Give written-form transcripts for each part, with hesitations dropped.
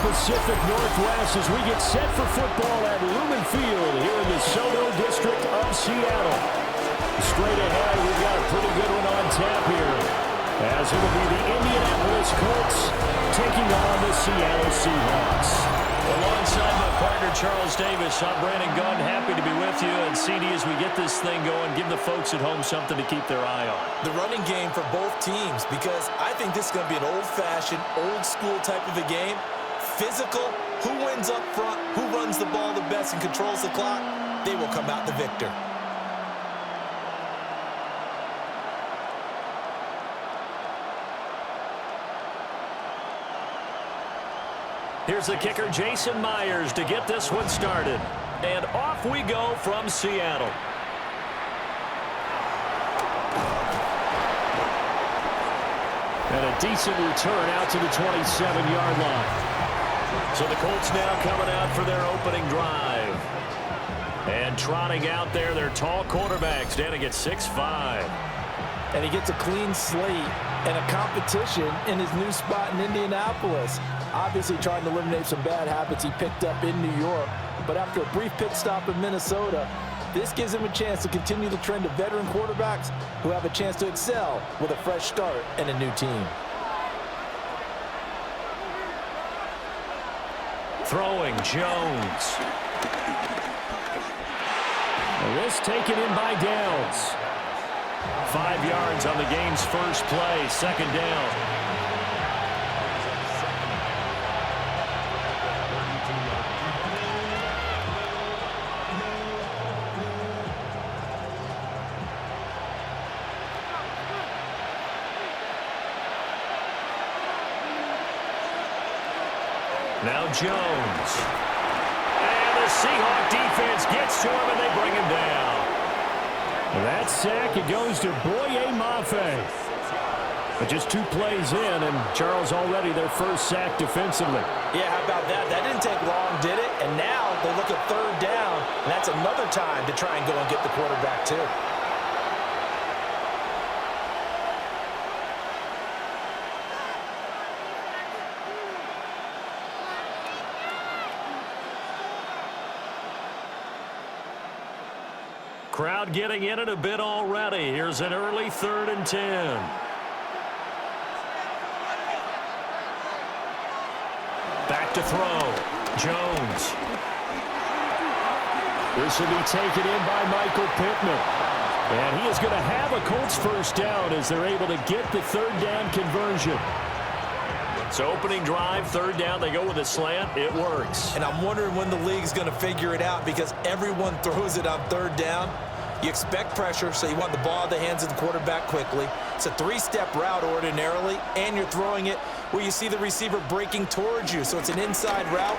Pacific Northwest as we get set for football at Lumen Field here in the SoDo district of Seattle. Straight ahead, we've got a pretty good one on tap here, as it will be the Indianapolis Colts taking on the Seattle Seahawks. Alongside my partner, Charles Davis, I'm Brandon Gunn, happy to be with you. And CD, as we get this thing going, give the folks at home something to keep their eye on. The running game for both teams, because I think this is going to be an old-fashioned, old-school type of a game. Physical, who wins up front, who runs the ball the best and controls the clock, they will come out the victor. Here's the kicker, Jason Myers, to get this one started. And off we go from Seattle. And a decent return out to the 27-yard line. So the Colts now coming out for their opening drive. And trotting out there, their tall quarterback standing at 6'5". And he gets a clean slate and a competition in his new spot in Indianapolis. Obviously trying to eliminate some bad habits he picked up in New York. But after a brief pit stop in Minnesota, this gives him a chance to continue the trend of veteran quarterbacks who have a chance to excel with a fresh start and a new team. Throwing, Jones. And this taken in by Downs. 5 yards on the game's first play, second down. Now Jones. And the Seahawk defense gets to him, and they bring him down. That sack, it goes to Boye Mafe. But just 2 plays in, and Charles already their first sack defensively. Yeah, how about that? That didn't take long, did it? And now they look at third down, and that's another time to try and go and get the quarterback too. Crowd getting in it a bit already. Here's an early 3rd and 10. Back to throw. Jones. This will be taken in by Michael Pittman. And he is going to have a Colts first down as they're able to get the 3rd down conversion. So opening drive, 3rd down, they go with a slant. It works. And I'm wondering when the league's going to figure it out, because everyone throws it on 3rd down. You expect pressure, so you want the ball in the hands of the quarterback quickly. It's a 3-step route ordinarily, and you're throwing it where you see the receiver breaking towards you. So it's an inside route.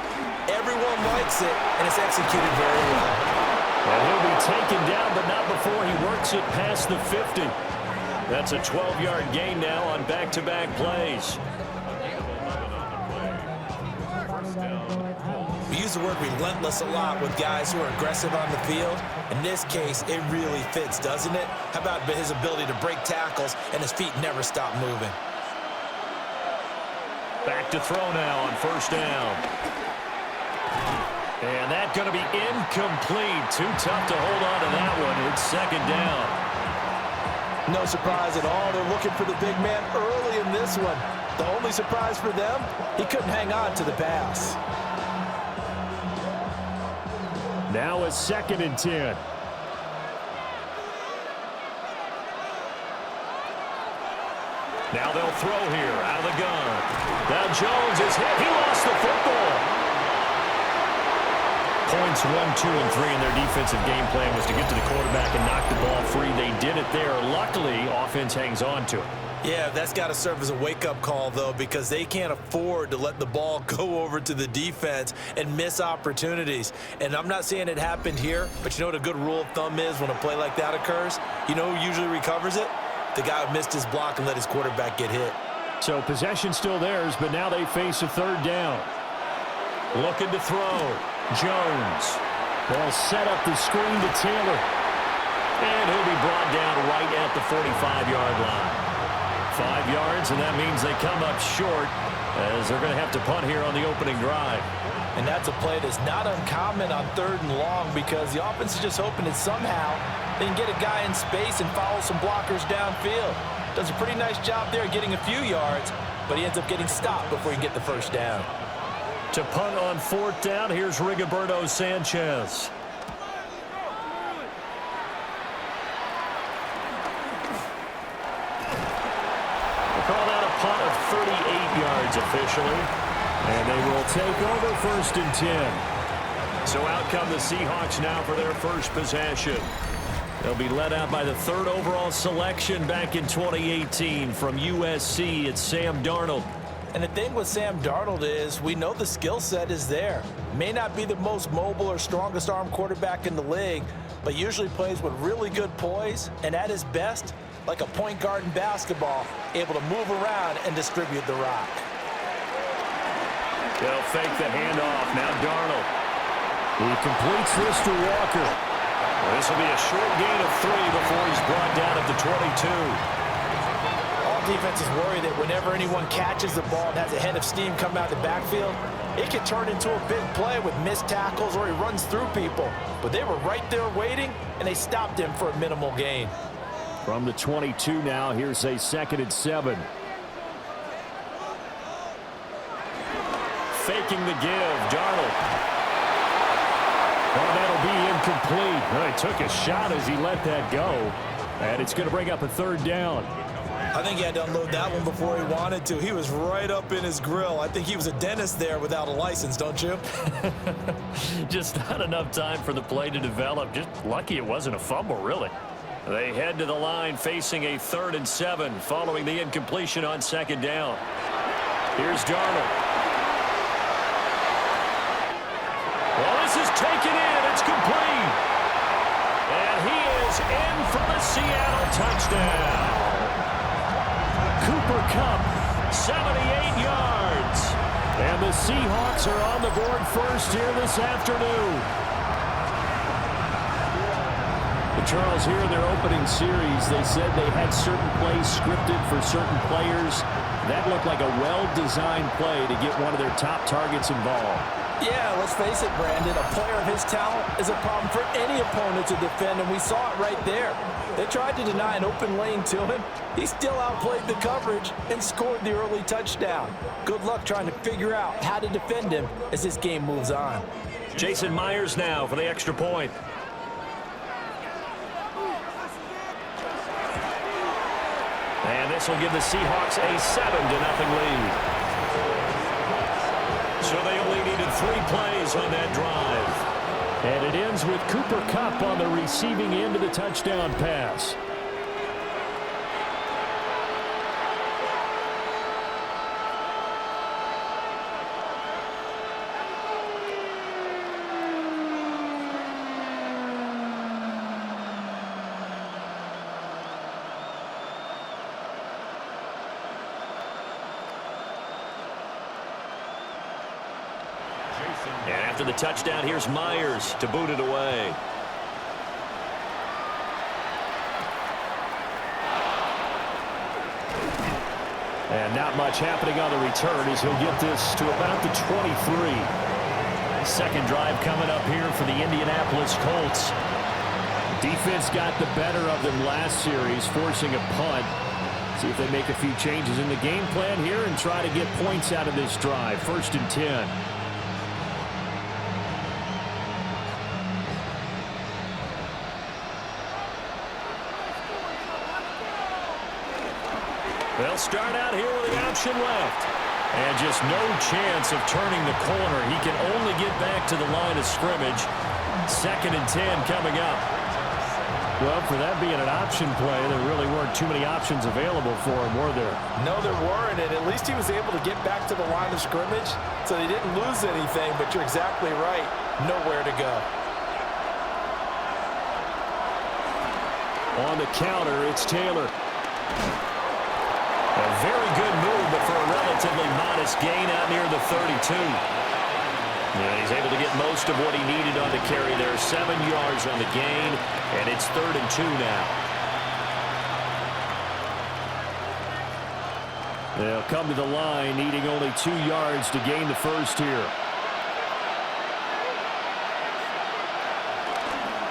Everyone likes it, and it's executed very well. And he'll be taken down, but not before he works it past the 50. That's a 12-yard gain now on back-to-back plays. We use the word relentless a lot with guys who are aggressive on the field. In this case, it really fits, doesn't it? How about his ability to break tackles and his feet never stop moving? Back to throw now on 1st down. And that's going to be incomplete. Too tough to hold on to that one. It's 2nd down. No surprise at all. They're looking for the big man early in this one. The only surprise for them, he couldn't hang on to the pass. Now a 2nd and 10. Now they'll throw here out of the gun. Now Jones is hit. He lost the football. Points 1, 2, and 3 in their defensive game plan was to get to the quarterback and knock the ball free. They did it there. Luckily, offense hangs on to it. Yeah, that's got to serve as a wake-up call, though, because they can't afford to let the ball go over to the defense and miss opportunities. And I'm not saying it happened here, but you know what a good rule of thumb is when a play like that occurs? You know who usually recovers it? The guy who missed his block and let his quarterback get hit. So possession still theirs, but now they face a 3rd down. Looking to throw. Jones. They'll set up the screen to Taylor. And he'll be brought down right at the 45-yard line. 5 yards, and that means they come up short as they're going to have to punt here on the opening drive. And that's a play that's not uncommon on 3rd and long because the offense is just hoping that somehow they can get a guy in space and follow some blockers downfield. Does a pretty nice job there getting a few yards, but he ends up getting stopped before he can get the first down. To punt on 4th down, here's Rigoberto Sanchez. Call that a punt of 38 yards officially. And they will take over 1st and 10. So out come the Seahawks now for their first possession. They'll be led out by the 3rd overall selection back in 2018 from USC. It's Sam Darnold. And the thing with Sam Darnold is we know the skill set is there. May not be the most mobile or strongest arm quarterback in the league, but usually plays with really good poise and at his best, like a point guard in basketball, able to move around and distribute the rock. They'll fake the handoff. Now Darnold. He completes this to Walker. This will be a short gain of 3 before he's brought down at the 22. All defenses worry that whenever anyone catches the ball and has a head of steam come out of the backfield, it can turn into a big play with missed tackles or he runs through people. But they were right there waiting, and they stopped him for a minimal gain. From the 22 now, here's a 2nd and 7. Faking the give, Darnold. Well, that'll be incomplete. Well, he took a shot as he let that go. And it's going to bring up a 3rd down. I think he had to unload that one before he wanted to. He was right up in his grill. I think he was a dentist there without a license, don't you? Just not enough time for the play to develop. Just lucky it wasn't a fumble, really. They head to the line facing a 3rd and 7 following the incompletion on 2nd down. Here's Darnold. Well, this is taken in. It's complete. And he is in for the Seattle touchdown. Cooper Kupp, 78 yards. and the Seahawks are on the board first here this afternoon. Charles, here in their opening series, they said they had certain plays scripted for certain players. That looked like a well-designed play to get one of their top targets involved. Yeah, let's face it, Brandon. A player of his talent is a problem for any opponent to defend, and we saw it right there. They tried to deny an open lane to him. He still outplayed the coverage and scored the early touchdown. Good luck trying to figure out how to defend him as this game moves on. Jason Myers now for the extra point. And this will give the Seahawks a 7-0 lead. So they only needed 3 plays on that drive. And it ends with Cooper Kupp on the receiving end of the touchdown pass. And after the touchdown, here's Myers to boot it away. And not much happening on the return as he'll get this to about the 23. Second drive coming up here for the Indianapolis Colts. Defense got the better of them last series, forcing a punt. See if they make a few changes in the game plan here and try to get points out of this drive. 1st and 10. They'll start out here with the option left. And just no chance of turning the corner. He can only get back to the line of scrimmage. 2nd and 10 coming up. Well, for that being an option play, there really weren't too many options available for him, were there? No, there weren't, and at least he was able to get back to the line of scrimmage, so they didn't lose anything, but you're exactly right. Nowhere to go. On the counter, it's Taylor. A very good move, but for a relatively modest gain out near the 32. Yeah, he's able to get most of what he needed on the carry there. 7 yards on the gain, and it's 3rd and 2 now. They'll come to the line, needing only 2 yards to gain the first here.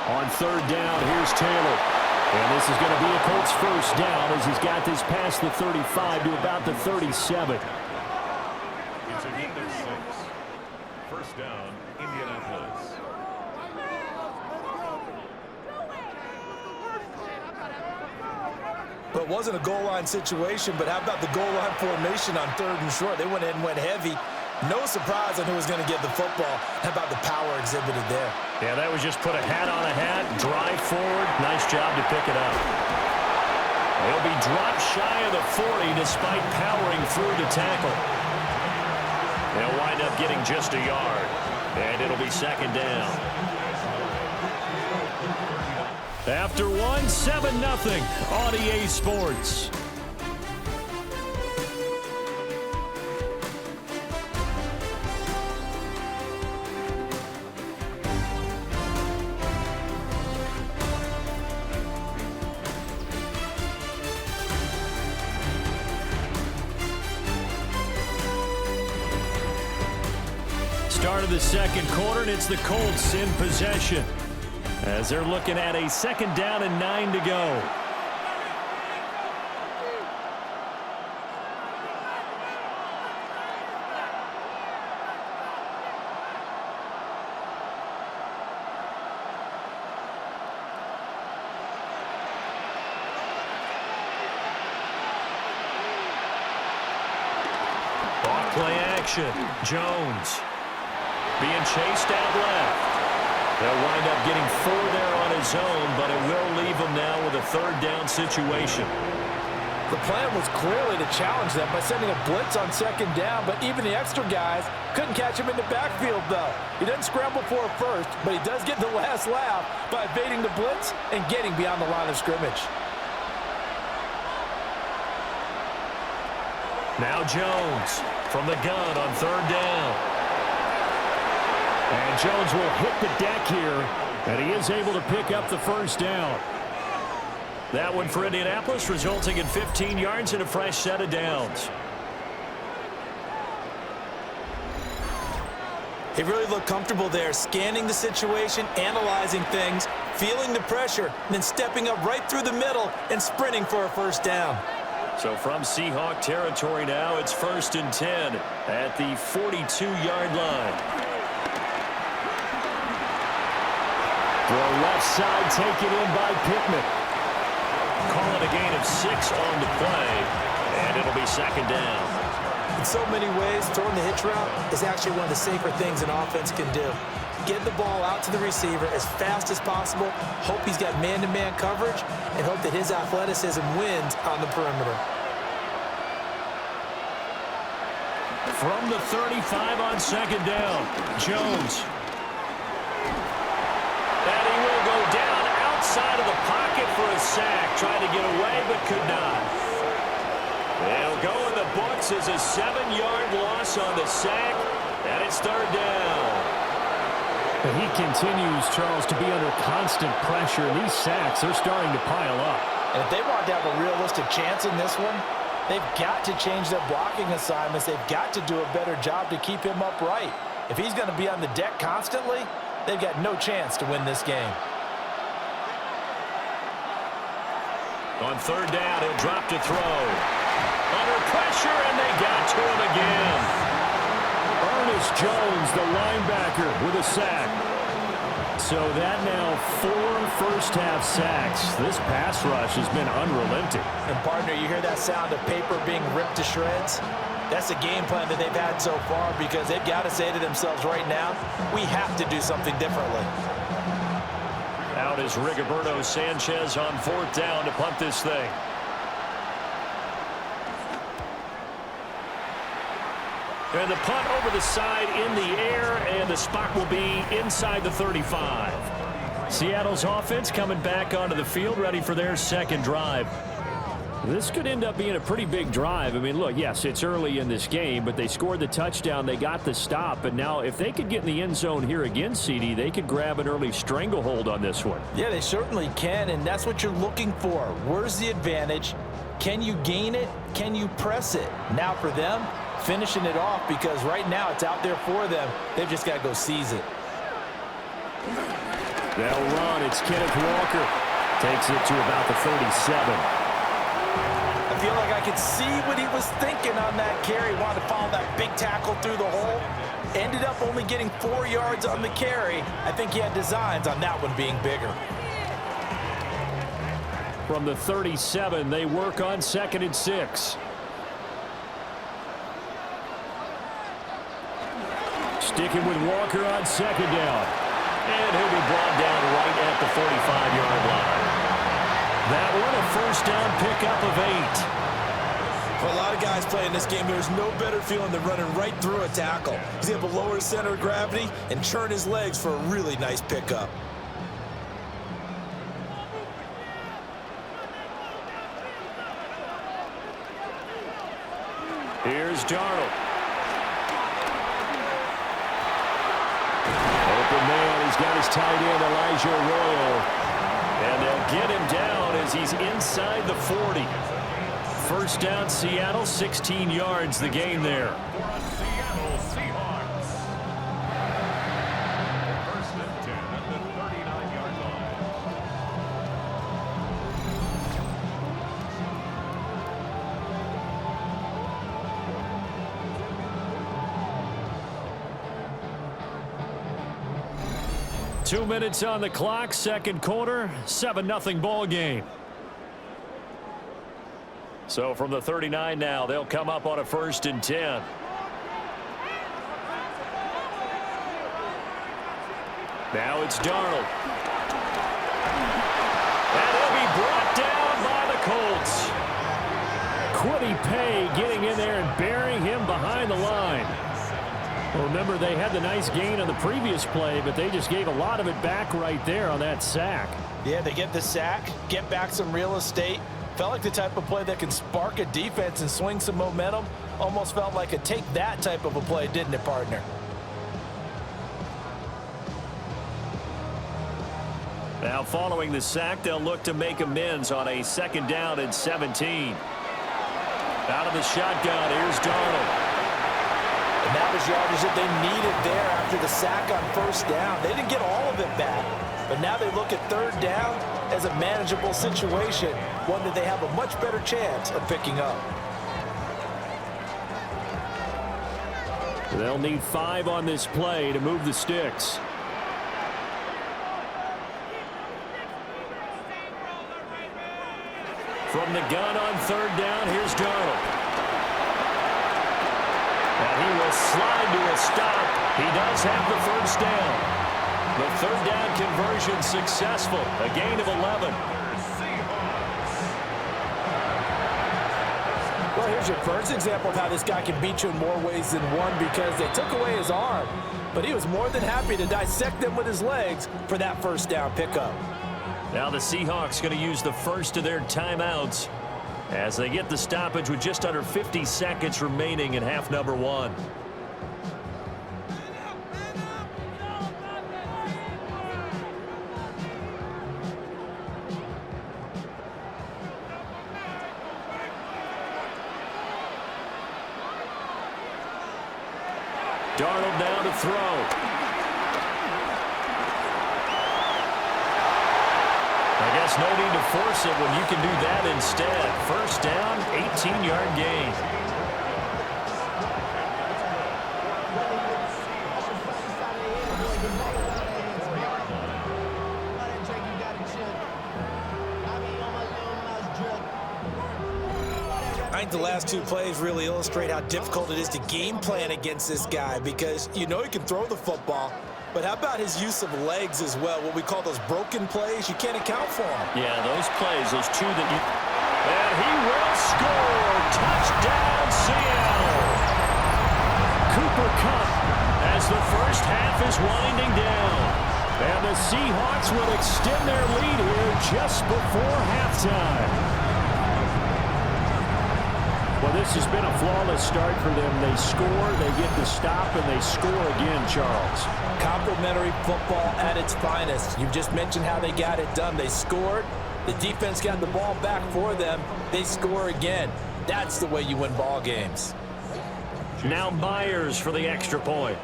On third down, here's Taylor. And this is going to be a Colts first down as he's got this past the 35 to about the 37. It's a gain of 6. First down, Indianapolis. But it wasn't a goal line situation, but how about the goal line formation on third and short? They went ahead and went heavy. No surprise on who was going to get the football. How about the power exhibited there? Yeah, that was just put a hat on a hat, drive forward. Nice job to pick it up. He'll be dropped shy of the 40 despite powering through the tackle. They'll wind up getting just a yard, and it'll be second down. After one, 7-0 on EA Sports. Start of the second quarter, and it's the Colts in possession as they're looking at a second down and 9 to go. Off play action. Jones being chased out left. They'll wind up getting 4 there on his own, but it will leave him now with a third down situation. The plan was clearly to challenge them by sending a blitz on second down, but even the extra guys couldn't catch him in the backfield, though. He doesn't scramble for it first, but he does get the last laugh by evading the blitz and getting beyond the line of scrimmage. Now Jones from the gun on third down. And Jones will hit the deck here, and he is able to pick up the first down. That one for Indianapolis, resulting in 15 yards and a fresh set of downs. He really looked comfortable there, scanning the situation, analyzing things, feeling the pressure, and then stepping up right through the middle and sprinting for a first down. So from Seahawk territory now, it's 1st and 10 at the 42-yard line. The left side taken in by Pittman. Call it a gain of 6 on the play, and it'll be second down. In so many ways, throwing the hitch route is actually one of the safer things an offense can do. Get the ball out to the receiver as fast as possible, hope he's got man-to-man coverage, and hope that his athleticism wins on the perimeter. From the 35 on second down, Jones. And he will go down outside of the pocket for a sack. Tried to get away, but could not. They'll go in the books as a 7-yard loss on the sack, and it's third down. And he continues, Charles, to be under constant pressure. And these sacks, they're starting to pile up. And if they want to have a realistic chance in this one, they've got to change their blocking assignments. They've got to do a better job to keep him upright. If he's going to be on the deck constantly, they've got no chance to win this game. On third down, he'll drop to throw. Under pressure, and they got to him again. Ernest Jones, the linebacker, with a sack. So that now 4 first-half sacks. This pass rush has been unrelenting. And, partner, you hear that sound of paper being ripped to shreds? That's the game plan that they've had so far because they've got to say to themselves right now, we have to do something differently. Out is Rigoberto Sanchez on 4th down to punt this thing. And the punt over the side in the air, and the spot will be inside the 35. Seattle's offense coming back onto the field, ready for their second drive. This could end up being a pretty big drive. I mean, look, yes, it's early in this game, but they scored the touchdown. They got the stop. And now if they could get in the end zone here again, CD, they could grab an early stranglehold on this one. Yeah, they certainly can, and that's what you're looking for. Where's the advantage? Can you gain it? Can you press it? Now for them, finishing it off, because right now it's out there for them. They've just got to go seize it. They'll run. It's Kenneth Walker. Takes it to about the 37. I feel like I could see what he was thinking on that carry. Wanted to follow that big tackle through the hole. Ended up only getting 4 yards on the carry. I think he had designs on that one being bigger. From the 37, they work on 2nd and 6. Sticking with Walker on 2nd down. And he'll be brought down right at the 45-yard line. That one a first down pickup of 8. For a lot of guys playing this game, there's no better feeling than running right through a tackle. He's able to lower his center of gravity and churn his legs for a really nice pickup. Here's Darnold. Open man. He's got his tight end, Elijah Arroyo. And they'll get him down as he's inside the 40. First down, Seattle, 16 yards the gain there. Seattle Seahawks. First and 10 at the 39-yard line. Two minutes on the clock, second quarter, 7-0 ball game. So from the 39 now, they'll come up on a 1st and 10. Now it's Darnold. And he'll be brought down by the Colts. Quiddy Pay getting in there and burying him behind the line. Well, remember, they had the nice gain on the previous play, but they just gave a lot of it back right there on that sack. Yeah, they get the sack, get back some real estate. Felt like the type of play that can spark a defense and swing some momentum. Almost felt like a take that type of a play, didn't it, partner? Now following the sack, they'll look to make amends on a 2nd down and 17. Out of the shotgun, here's Darnold. And that was yardage that they needed there after the sack on 1st down. They didn't get all of it back, but now they look at 3rd down as a manageable situation, one that they have a much better chance of picking up. They'll need 5 on this play to move the sticks. From the gun on 3rd down, here's Darnold. And he will slide to a stop. He does have the 1st down. The 3rd down conversion successful. A gain of 11. Well, here's your first example of how this guy can beat you in more ways than one, because they took away his arm, but he was more than happy to dissect them with his legs for that 1st down pickup. Now the Seahawks going to use the first of their timeouts as they get the stoppage with just under 50 seconds remaining in half number 1. Darnold down to throw. I guess no need to force it when you can do that instead. 1st down, 18-yard gain. I think the last 2 plays really illustrate how difficult it is to game plan against this guy, because you know he can throw the football, but how about his use of legs as well? What we call those broken plays, you can't account for them. Yeah, those plays, those 2 that you... And he will score! Touchdown, Seattle! Cooper Kupp as the first half is winding down. And the Seahawks will extend their lead here just before halftime. Well, this has been a flawless start for them. They score, they get the stop, and they score again, Charles. Complimentary football at its finest. You just mentioned how they got it done. They scored, The defense got the ball back for them. They score again. That's the way you win ball games. Now Myers for the extra point.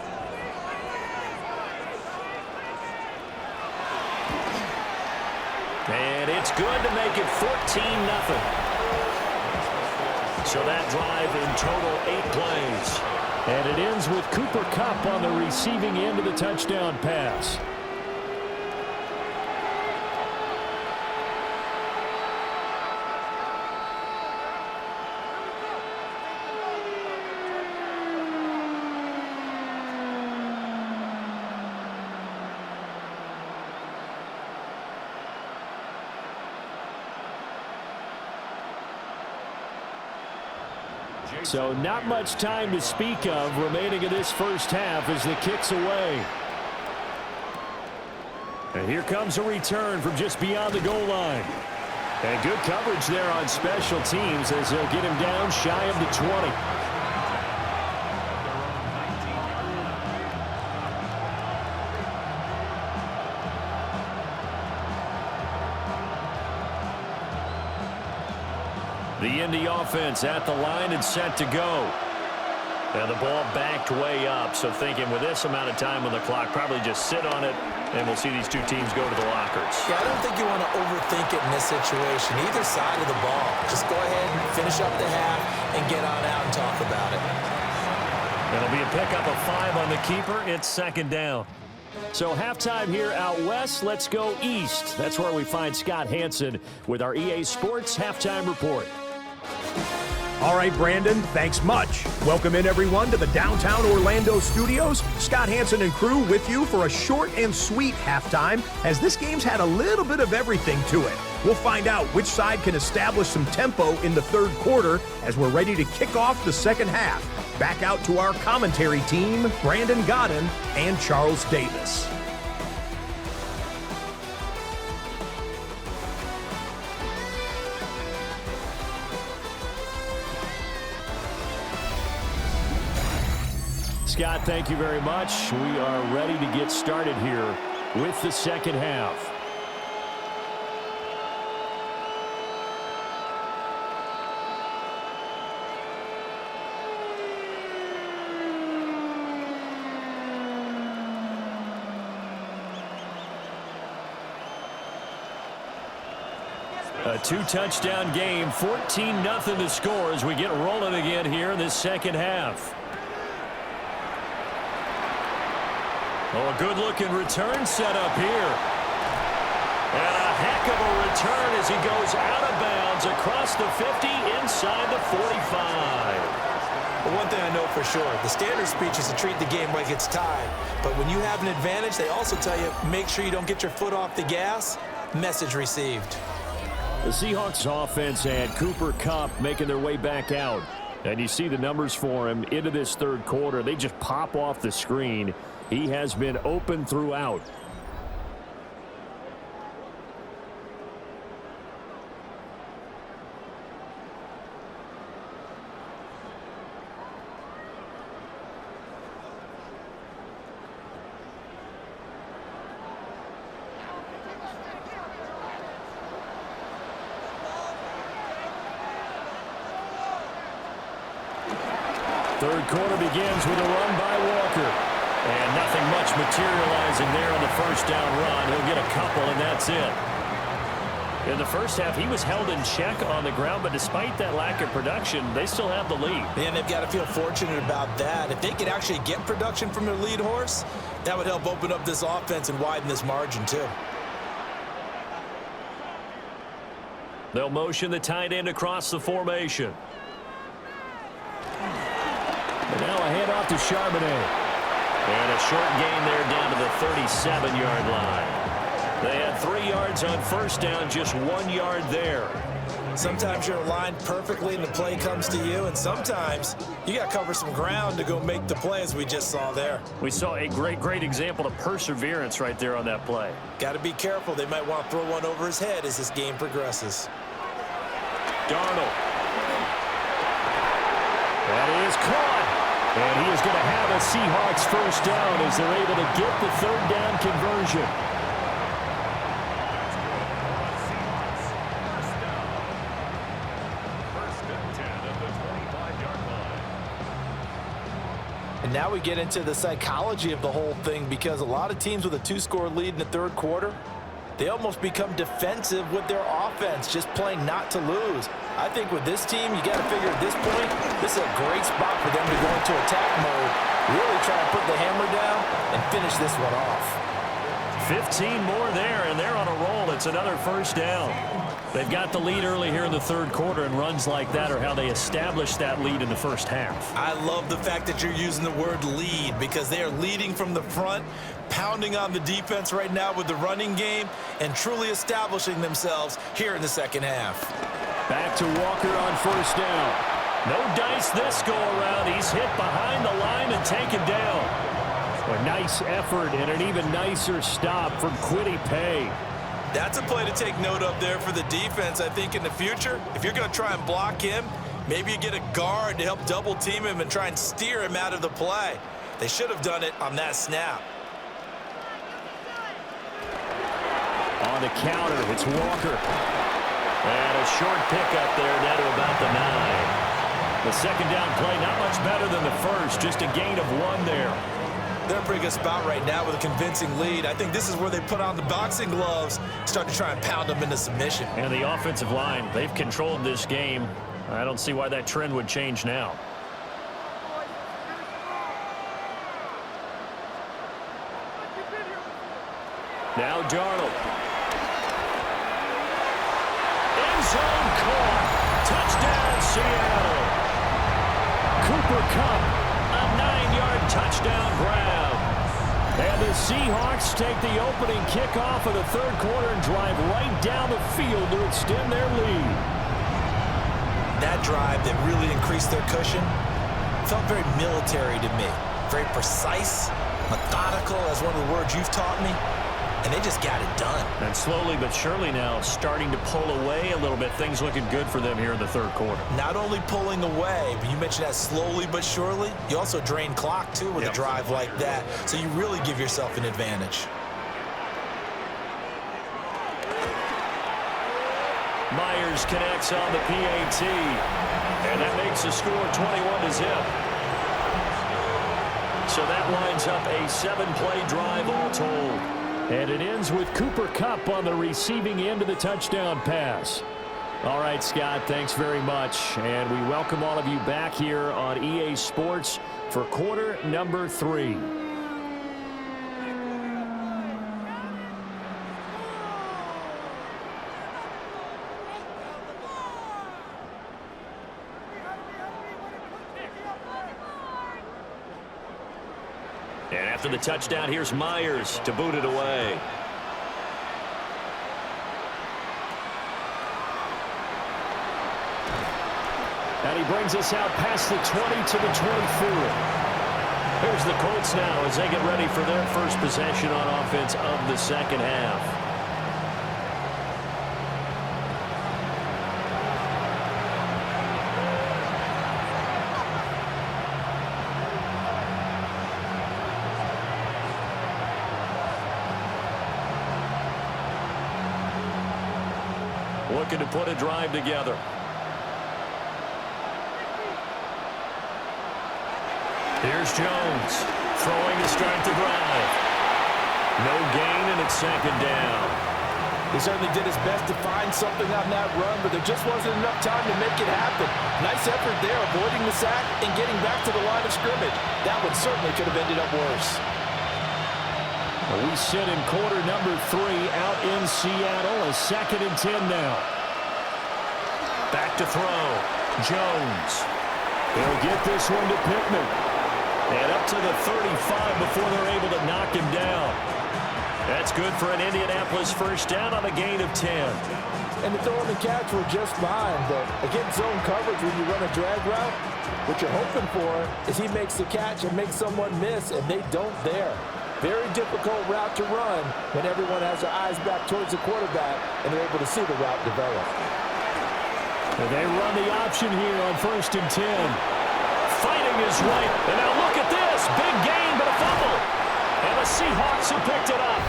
And it's good to make it 14-0. So that drive in total 8 plays. And it ends with Cooper Kupp on the receiving end of the touchdown pass. So not much time to speak of remaining in this first half as the kick's away. And here comes a return from just beyond the goal line. And good coverage there on special teams as they'll get him down shy of the 20. The Indy offense at the line and set to go. And the ball backed way up, so thinking with this amount of time on the clock, probably just sit on it, and we'll see these two teams go to the lockers. Yeah, I don't think you want to overthink it in this situation, either side of the ball. Just go ahead and finish up the half and get on out and talk about it. It'll be a pickup of 5 on the keeper. It's second down. So halftime here out west. Let's go east. That's where we find Scott Hansen with our EA Sports Halftime Report. All right, Brandon, thanks much. Welcome in, everyone, to the downtown Orlando studios. Scott Hansen and crew with you for a short and sweet halftime, as this game's had a little bit of everything to it. We'll find out which side can establish some tempo in the third quarter as we're ready to kick off the second half. Back out to our commentary team, Brandon Godden and Charles Davis. Scott, thank you very much. We are ready to get started here with the second half. A 2-touchdown game, 14-0 to score as we get rolling again here in this second half. Oh, a good-looking return set up here. And a heck of a return as he goes out of bounds across the 50 inside the 45. But one thing I know for sure, the standard speech is to treat the game like it's tied. But when you have an advantage, they also tell you, make sure you don't get your foot off the gas. Message received. The Seahawks offense had Cooper Kupp making their way back out. And you see the numbers for him into this third quarter. They just pop off the screen. He has been open throughout. Third quarter begins with a run by Walker. And nothing much materializing there on the first down run. He'll get a couple, and that's it. In the first half, he was held in check on the ground, but despite that lack of production, they still have the lead. And they've got to feel fortunate about that. If they could actually get production from their lead horse, that would help open up this offense and widen this margin, too. They'll motion the tight end across the formation. And now a handoff to Charbonnet. And a short gain there down to the 37-yard line. They had 3 yards on first down, just 1 yard there. Sometimes you're aligned perfectly and the play comes to you, and sometimes you got to cover some ground to go make the play, as we just saw there. We saw a great example of perseverance right there on that play. Got to be careful. They might want to throw one over his head as this game progresses. Darnold. That is caught. And he is going to have a Seahawks first down as they're able to get the third down conversion. And now we get into the psychology of the whole thing, because a lot of teams with a 2-score lead in the third quarter, they almost become defensive with their offense, just playing not to lose. I think with this team, you got to figure at this point, this is a great spot for them to go into attack mode, really try to put the hammer down and finish this one off. 15 more there, and they're on a roll. It's another first down. They've got the lead early here in the third quarter, and runs like that are how they establish that lead in the first half. I love the fact that you're using the word lead, because they are leading from the front, pounding on the defense right now with the running game, and truly establishing themselves here in the second half. Back to Walker on first down. No dice this go-around. He's hit behind the line and taken down. A nice effort and an even nicer stop from Kwity Paye. That's a play to take note of there for the defense. I think in the future, if you're going to try and block him, maybe you get a guard to help double team him and try and steer him out of the play. They should have done it on that snap. On the counter, it's Walker. And a short pickup there down to about the 9. The second down play not much better than the first, just a gain of 1 there. They're in a pretty good spot right now with a convincing lead. I think this is where they put on the boxing gloves, start to try and pound them into submission. And the offensive line, they've controlled this game. I don't see why that trend would change now. Now Darnold. End zone caught. Touchdown, Seattle. Cooper Kupp, a 9-yard touchdown grab. And the Seahawks take the opening kickoff of the third quarter and drive right down the field to extend their lead. That drive that really increased their cushion felt very military to me. Very precise, methodical, as one of the words you've taught me. And they just got it done. And slowly but surely now starting to pull away a little bit. Things looking good for them here in the third quarter. Not only pulling away, but you mentioned that slowly but surely. You also drain clock, too, with a drive like that. So you really give yourself an advantage. Myers connects on the PAT. And that makes the score 21-0. So that lines up a 7-play drive all told. And it ends with Cooper Kupp on the receiving end of the touchdown pass. All right, Scott, thanks very much. And we welcome all of you back here on EA Sports for quarter number 3. And after the touchdown, here's Myers to boot it away. And he brings us out past the 20 to the 24. Here's the Colts now as they get ready for their first possession on offense of the second half. Looking to put a drive together. Here's Jones throwing to start the drive. No gain, and it's second down. He certainly did his best to find something on that run, but there just wasn't enough time to make it happen. Nice effort there, avoiding the sack and getting back to the line of scrimmage. That one certainly could have ended up worse. We sit in quarter number 3 out in Seattle. A 2nd and 10 now. Back to throw. Jones. He'll get this one to Pittman. And up to the 35 before they're able to knock him down. That's good for an Indianapolis first down on a gain of 10. And the throw and the catch were just fine, but against zone coverage when you run a drag route, what you're hoping for is he makes the catch and makes someone miss, and they don't there. Very difficult route to run when everyone has their eyes back towards the quarterback and they're able to see the route develop. And they run the option here on 1st and 10. Fighting his right. And now look at this. Big gain, but a fumble. And the Seahawks have picked it up.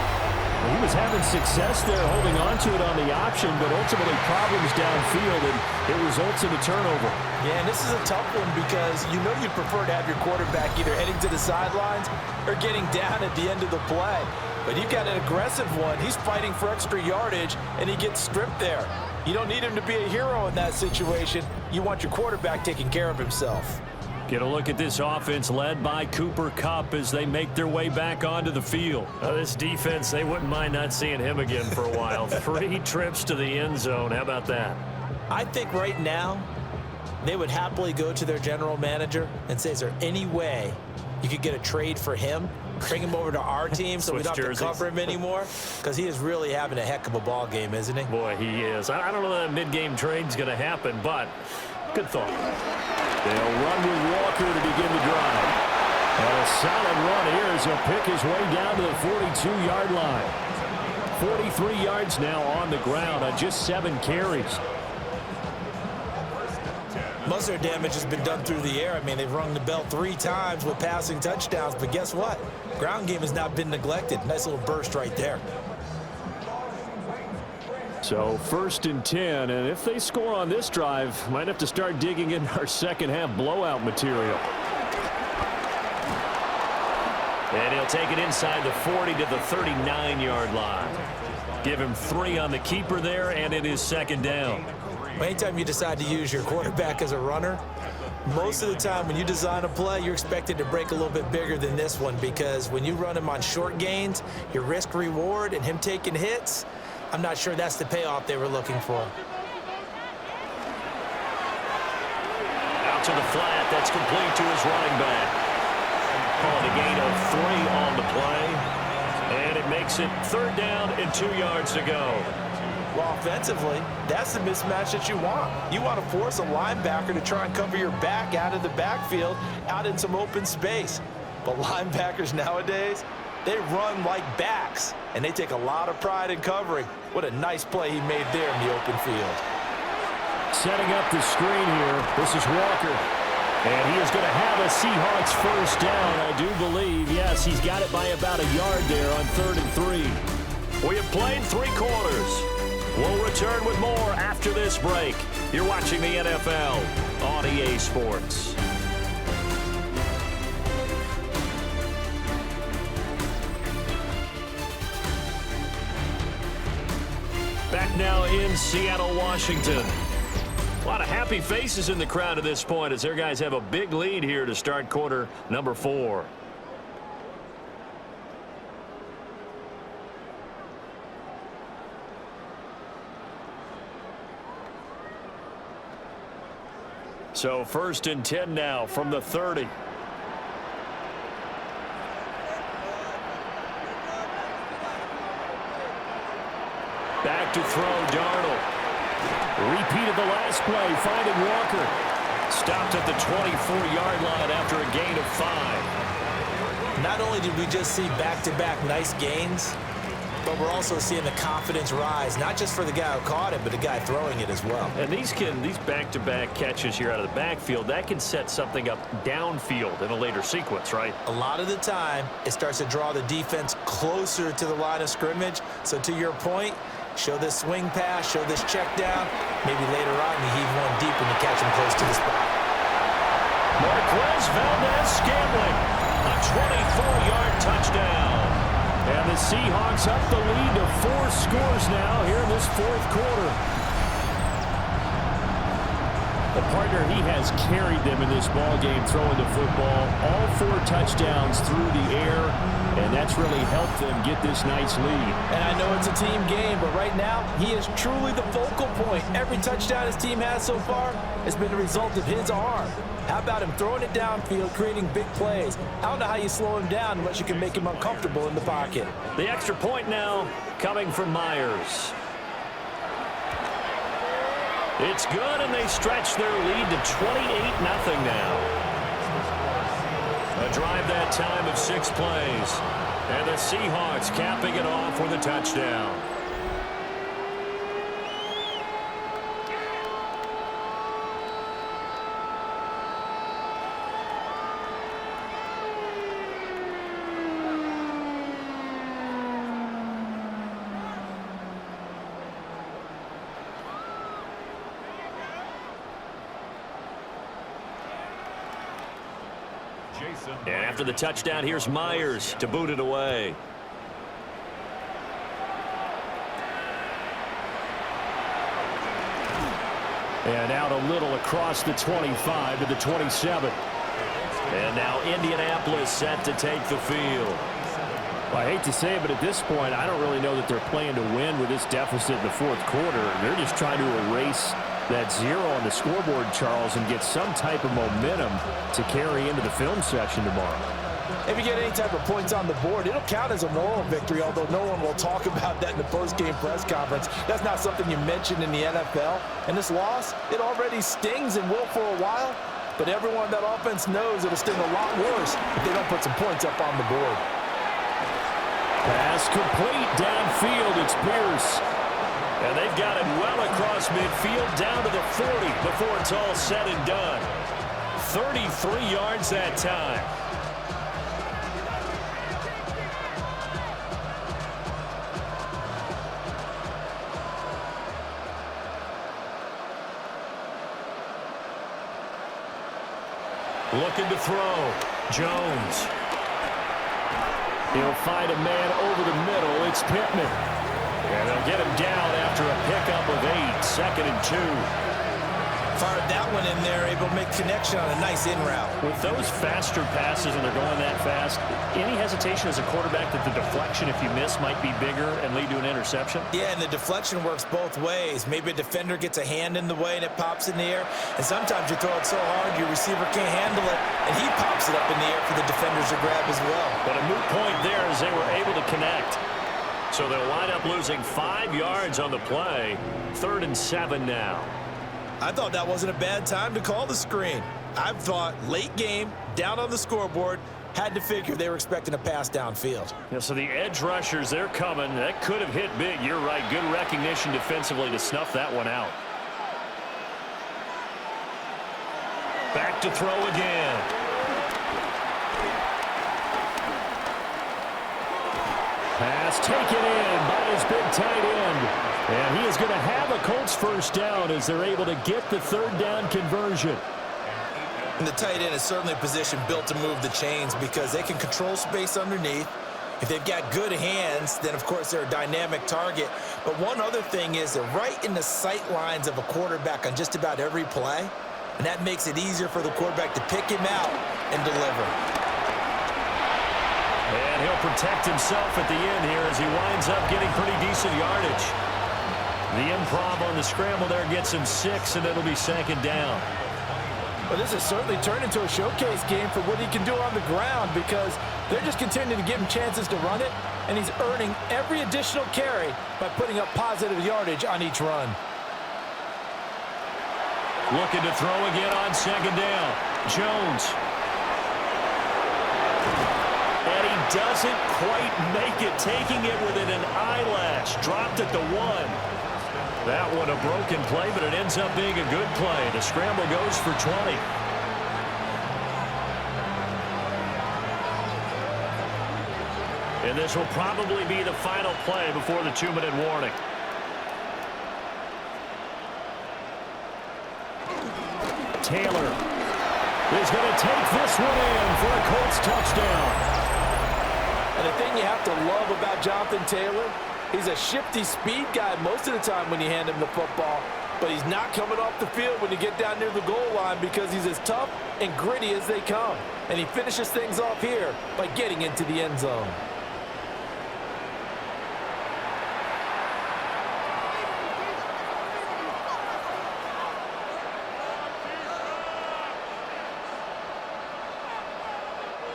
he was having success there holding on to it on the option, but ultimately problems downfield, and it results in a turnover. Yeah, and this is a tough one because you know you'd prefer to have your quarterback either heading to the sidelines or getting down at the end of the play. But you've got an aggressive one. He's fighting for extra yardage, and he gets stripped there. You don't need him to be a hero in that situation. You want your quarterback taking care of himself. Get a look at this offense led by Cooper Kupp as they make their way back onto the field. This defense, they wouldn't mind not seeing him again for a while. 3 trips to the end zone. How about that? I think right now they would happily go to their general manager and say, is there any way you could get a trade for him? Bring him over to our team so we don't have to cover him anymore? Because he is really having a heck of a ball game, isn't he? Boy, he is. I don't know that a mid-game trade's going to happen, but good thought. They'll run with Walker to begin the drive. And a solid run here as he'll pick his way down to the 42-yard line. 43 yards now on the ground on just 7 carries. Most of their damage has been done through the air. I mean, they've rung the bell 3 times with passing touchdowns, but guess what? Ground game has not been neglected. Nice little burst right there. So 1st and 10, and if they score on this drive, might have to start digging in our second half blowout material. And he'll take it inside the 40 to the 39-yard line. Give him 3 on the keeper there, and it is 2nd down. Anytime you decide to use your quarterback as a runner, most of the time when you design a play, you're expected to break a little bit bigger than this one, because when you run him on short gains, your risk reward and him taking hits, I'm not sure that's the payoff they were looking for. Out to the flat. That's complete to his running back. Calling a gain of 3 on the play. And it makes it 3rd down and 2 yards to go. Well, offensively, that's the mismatch that you want. You want to force a linebacker to try and cover your back out of the backfield, out in some open space. But linebackers nowadays, they run like backs, and they take a lot of pride in covering. What a nice play he made there in the open field. Setting up the screen here. This is Walker. And he is going to have a Seahawks 1st down, I do believe. Yes, he's got it by about a yard there on 3rd and 3. We have played 3 quarters. We'll return with more after this break. You're watching the NFL on EA Sports. Back now in Seattle, Washington. A lot of happy faces in the crowd at this point as their guys have a big lead here to start quarter number 4. So 1st and 10 now from the 30. Back to throw, Darnold. Repeated the last play, finding Walker. Stopped at the 24-yard line after a gain of 5. Not only did we just see back-to-back nice gains, but we're also seeing the confidence rise, not just for the guy who caught it, but the guy throwing it as well. And these back-to-back catches here out of the backfield, that can set something up downfield in a later sequence, right? A lot of the time, it starts to draw the defense closer to the line of scrimmage. So to your point, show this swing pass, show this check down. Maybe later on you heave one deep when you catch him close to the spot. Marquez Valdez-Scantling, a 24-yard touchdown. And the Seahawks up the lead to 4 scores now here in this 4th quarter. The partner, he has carried them in this ball game throwing the football. All 4 touchdowns through the air, and that's really helped them get this nice lead. And I know it's a team game, but right now, he is truly the focal point. Every touchdown his team has so far has been a result of his arm. How about him throwing it downfield, creating big plays? I don't know how you slow him down unless you can make him uncomfortable in the pocket. The extra point now coming from Myers. It's good, and they stretch their lead to 28-0 now. A drive that time of 6 plays. And the Seahawks capping it off with a touchdown. And after the touchdown, here's Myers to boot it away. And out a little across the 25 to the 27. And now Indianapolis set to take the field. Well, I hate to say it, but at this point, I don't really know that they're playing to win with this deficit in the fourth quarter. They're just trying to erase that zero on the scoreboard, Charles, and get some type of momentum to carry into the film section tomorrow. If you get any type of points on the board, it'll count as a moral victory, although no one will talk about that in the post-game press conference. That's not something you mentioned in the NFL. And this loss, it already stings and will for a while, but everyone on that offense knows it'll sting a lot worse if they don't put some points up on the board. Pass complete downfield. It's Pierce. And they've got it well across midfield down to the 40 before it's all said and done. 33 yards that time. Looking to throw. Jones. He'll find a man over the middle. It's Pittman. And they'll get him down after a pickup of 8. 2nd and 2. Fired that one in there, able to make connection on a nice in route. With those faster passes and they're going that fast, any hesitation as a quarterback that the deflection, if you miss, might be bigger and lead to an interception? Yeah, and the deflection works both ways. Maybe a defender gets a hand in the way and it pops in the air. And sometimes you throw it so hard your receiver can't handle it, and he pops it up in the air for the defenders to grab as well. But a moot point there as they were able to connect. So they'll wind up losing 5 yards on the play. 3rd and 7 now. I thought that wasn't a bad time to call the screen. I thought late game, down on the scoreboard, had to figure they were expecting a pass downfield. Yeah, so the edge rushers, they're coming. That could have hit big. You're right. Good recognition defensively to snuff that one out. Back to throw again. Pass taken in by his big tight end. And he is going to have a Colts first down as they're able to get the 3rd down conversion. And the tight end is certainly a position built to move the chains because they can control space underneath. If they've got good hands, then of course they're a dynamic target. But one other thing is they're right in the sight lines of a quarterback on just about every play. And that makes it easier for the quarterback to pick him out and deliver. And he'll protect himself at the end here as he winds up getting pretty decent yardage. The improv on the scramble there gets him 6, and it'll be 2nd down. But this has certainly turned into a showcase game for what he can do on the ground because they're just continuing to give him chances to run it, and he's earning every additional carry by putting up positive yardage on each run. Looking to throw again on 2nd down. Jones. And he doesn't quite make it, taking it within an eyelash. Dropped at the 1. That one a broken play, but it ends up being a good play. The scramble goes for 20. And this will probably be the final play before the 2-minute warning. Taylor is going to take this one in for a Colts touchdown. And the thing you have to love about Jonathan Taylor, he's a shifty speed guy most of the time when you hand him the football, but he's not coming off the field when you get down near the goal line because he's as tough and gritty as they come. And he finishes things off here by getting into the end zone.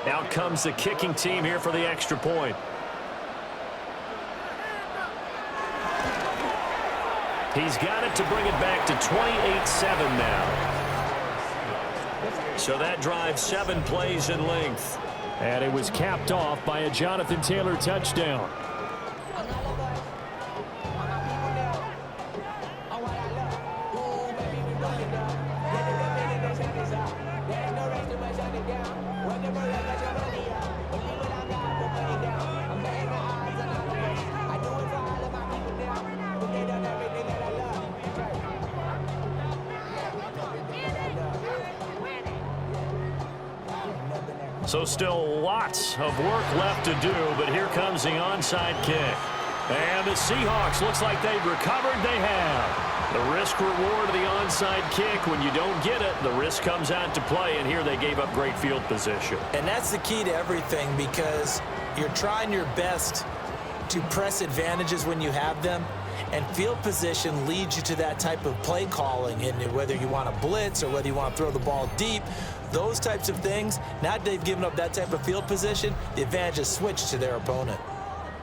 Out comes the kicking team here for the extra point. He's got it to bring it back to 28-7 now. So that drives 7 plays in length. And it was capped off by a Jonathan Taylor touchdown. So still lots of work left to do, but here comes the onside kick. And the Seahawks, looks like they've recovered. They have. The risk reward of the onside kick, when you don't get it, the risk comes out to play, and here they gave up great field position. And that's the key to everything, because you're trying your best to press advantages when you have them, and field position leads you to that type of play calling, and whether you want to blitz or whether you want to throw the ball deep, those types of things. Now they've given up that type of field position, the advantage is switched to their opponent.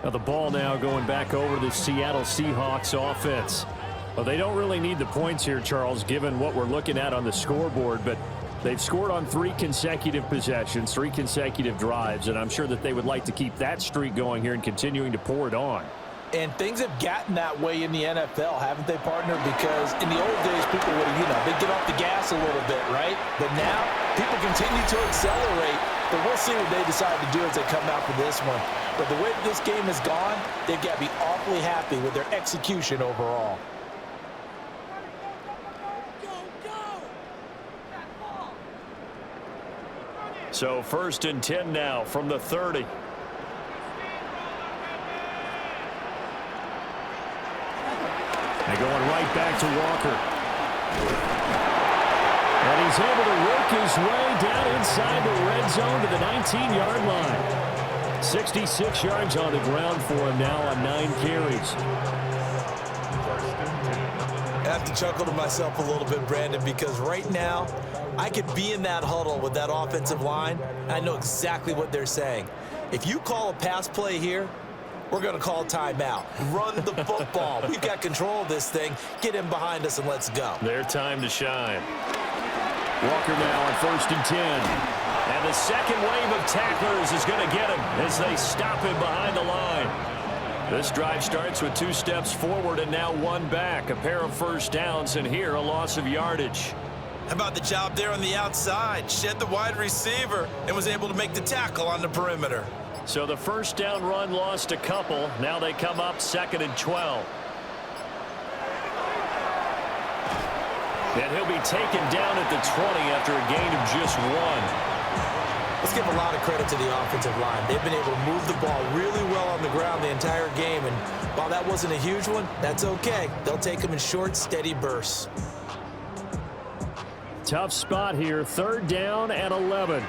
Now the ball now going back over to the Seattle Seahawks offense. Well, they don't really need the points here, Charles, given what we're looking at on the scoreboard, but they've scored on 3 consecutive possessions, 3 consecutive drives, and I'm sure that they would like to keep that streak going here and continuing to pour it on. And things have gotten that way in the NFL, haven't they, partner? Because in the old days, people would, they'd get off the gas a little bit, right? But now, people continue to accelerate. But we'll see what they decide to do as they come out for this one. But the way this game has gone, they've got to be awfully happy with their execution overall. So 1st and 10 now from the 30. They're going right back to Walker. And he's able to work his way down inside the red zone to the 19-yard line. 66 yards on the ground for him now on 9 carries. I have to chuckle to myself a little bit, Brandon, because right now I could be in that huddle with that offensive line. I know exactly what they're saying. If you call a pass play here, we're going to call timeout. Run the football. We've got control of this thing. Get him behind us and let's go. Their time to shine. Walker now on 1st and 10. And the second wave of tacklers is going to get him as they stop him behind the line. This drive starts with 2 steps forward and now 1 back. A pair of first downs, and here a loss of yardage. How about the job there on the outside? Shed the wide receiver and was able to make the tackle on the perimeter. So the first down run lost a couple. Now they come up 2nd and 12. And he'll be taken down at the 20 after a gain of just 1. Let's give a lot of credit to the offensive line. They've been able to move the ball really well on the ground the entire game, and while that wasn't a huge one, that's okay. They'll take them in short, steady bursts. Tough spot here, 3rd down and 11.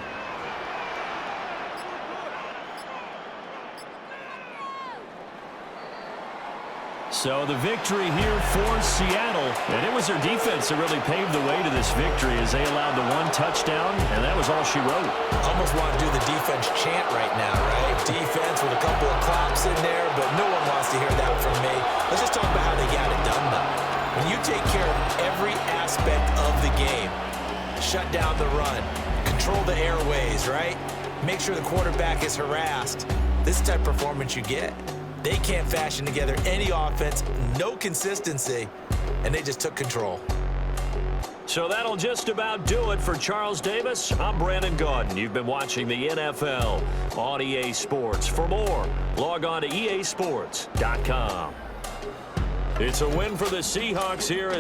So the victory here for Seattle, and it was their defense that really paved the way to this victory as they allowed the 1 touchdown, and that was all she wrote. Almost want to do the defense chant right now, right? Defense with a couple of claps in there, but no one wants to hear that from me. Let's just talk about how they got it done, though. When you take care of every aspect of the game, shut down the run, control the airways, right? Make sure the quarterback is harassed. This is the type of performance you get. They can't fashion together any offense, no consistency, and they just took control. So that'll just about do it for Charles Davis. I'm Brandon Gaudin. You've been watching the NFL on EA Sports. For more, log on to easports.com. It's a win for the Seahawks here as